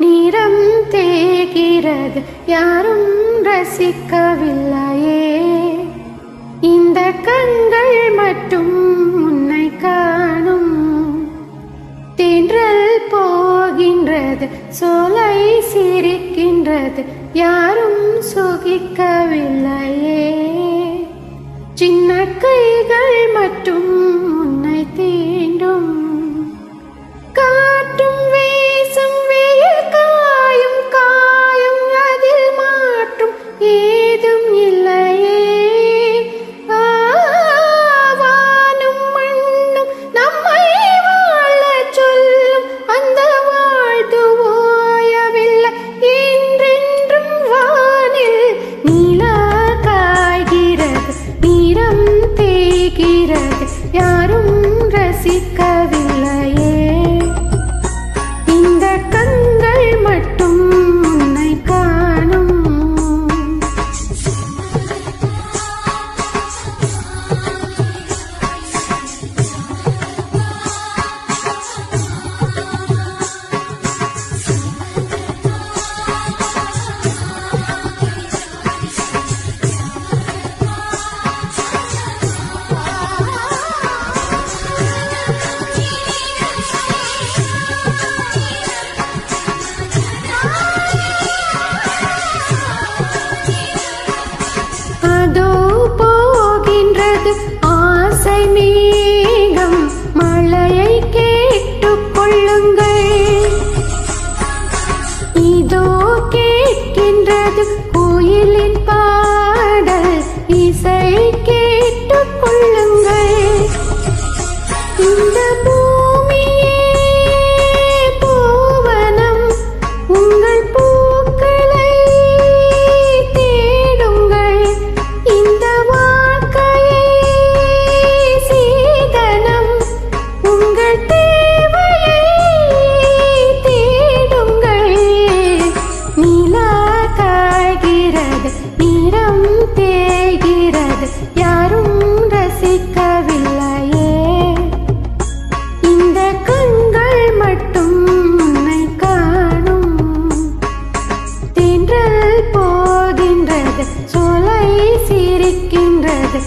நீரம் தேகிறது, யாரும் ரசிக்கவில்லையே. இந்த கண்கள் மட்டும் உன்னை காணும். தென்றல் போகின்றது, சோலை சிரிக்கின்றது, யாரும் சுகிக்கவில்லையே. சின்ன கைகள் மட்டும் உன்னை தீண்டும். காற்றும் வீசும் வெயில் காயும் காயும், அதில் மாற்றும் ஏதும் இல்லையே. வானும் மண்ணும் நம்மை வாழச் சொல்லும், அந்த வாழ்த்து ஓயவில்லை என்றென்றும் வானில். நீலா காய்கிறது, நீரம் தேய்கிறது, யாரும் ரசிக்கவில்லையே. ஆசை மேகம் மழையை கேட்டுக் கொள்ளுங்கள். இதோ கேட்கின்றது கோயிலின் பாடல், இசை கேட்டுக் கொள்ளுங்கள். இந்த பூமியே பூவனம், உங்கள் பூக்களை தேடுங்கள். இந்த நீரம் தேய்கிறது, யாரும் ரசிக்கவில்லையே. இந்த கண்கள் மட்டும் உன்னை காணும். தென்றல் போகின்றது, சோலை சிரிக்கின்றது,